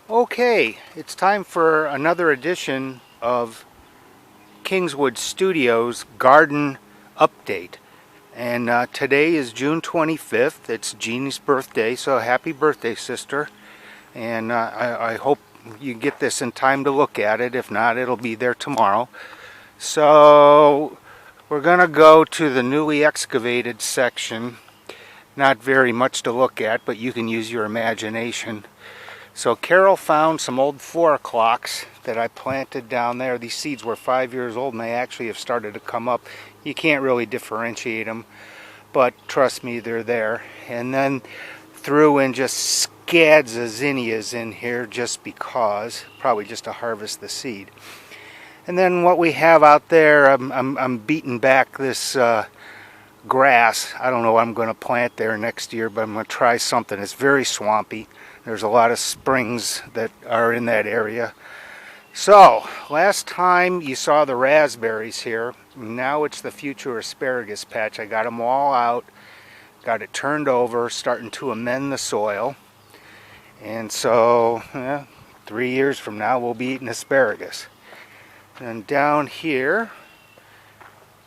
Okay, it's time for another edition of Kingswood Studios Garden Update. And today is June 25th. It's Jeannie's birthday, so happy birthday, sister. And I hope you get this in time to look at it. If not, it'll be there tomorrow. So we're going to go to the newly excavated section. Not very much to look at, but you can use your imagination. So Carol found some old 4 o'clocks that I planted down there. These seeds were 5 years old and they actually have started to come up. You can't really differentiate them, but trust me, they're there. And then threw in just scads of zinnias in here just because, probably just to harvest the seed. And then what we have out there, I'm beating back this grass. I don't know what I'm going to plant there next year, but I'm going to try something. It's very swampy. There's a lot of springs that are in that area. So, last time you saw the raspberries here. Now it's the future asparagus patch. I got them all out, got it turned over, starting to amend the soil. And so, 3 years from now, we'll be eating asparagus. And down here,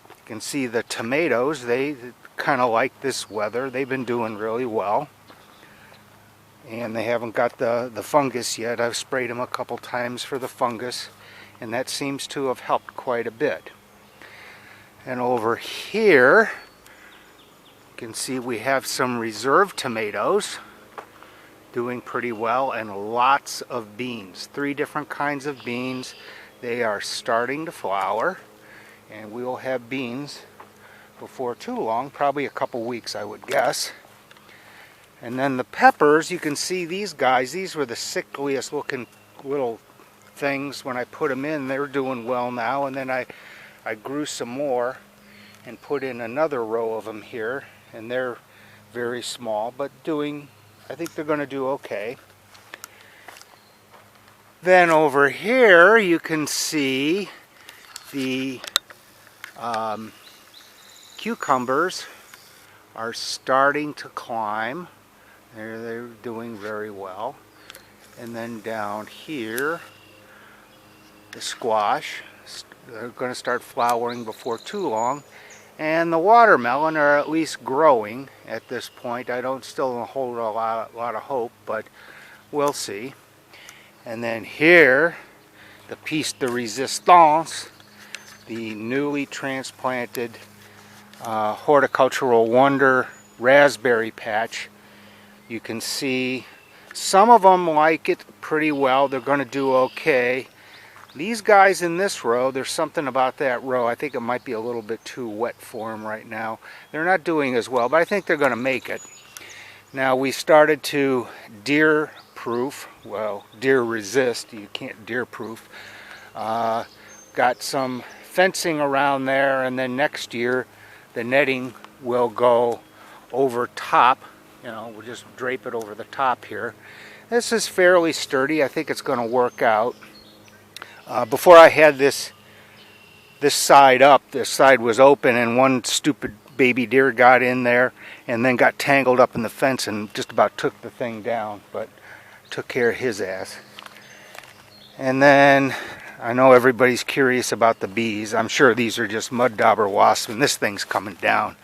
you can see the tomatoes. They kind of like this weather. They've been doing really well. And they haven't got the fungus yet. I've sprayed them a couple times for the fungus, and that seems to have helped quite a bit. And over here, you can see we have some reserve tomatoes doing pretty well, and lots of beans. 3 different kinds of beans. They are starting to flower, and we will have beans before too long, probably a couple weeks, I would guess. And then the peppers, you can see these guys, these were the sickliest looking little things when I put them in. They're doing well now. And then I grew some more and put in another row of them here. And they're very small, but I think they're going to do okay. Then over here you can see the cucumbers are starting to climb. They're doing very well. And then down here, the squash, they're going to start flowering before too long. And the watermelon are at least growing at this point. I don't still hold a lot of hope, but we'll see. And then here, the piece de resistance, the newly transplanted horticultural wonder raspberry patch. You can see some of them like it pretty well. They're going to do okay. These guys in this row, there's something about that row. I think it might be a little bit too wet for them right now. They're not doing as well, but I think they're going to make it. Now we started to deer proof, well, deer resist. You can't deer proof. Got some fencing around there, and then next year the netting will go over top. We'll just drape it over the top here. This is fairly sturdy. I think it's going to work out. Before I had this side up, this side was open, and one stupid baby deer got in there and then got tangled up in the fence and just about took the thing down, but took care of his ass. And then I know everybody's curious about the bees. I'm sure these are just mud dauber wasps, and this thing's coming down.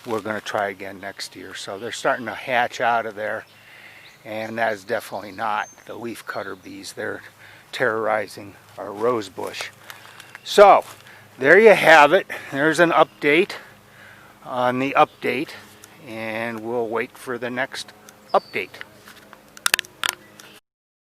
We're going to try again next year. So they're starting to hatch out of there, and that is definitely not the leafcutter bees. They're terrorizing our rose bush. So there you have it. There's an update on the update, and we'll wait for the next update.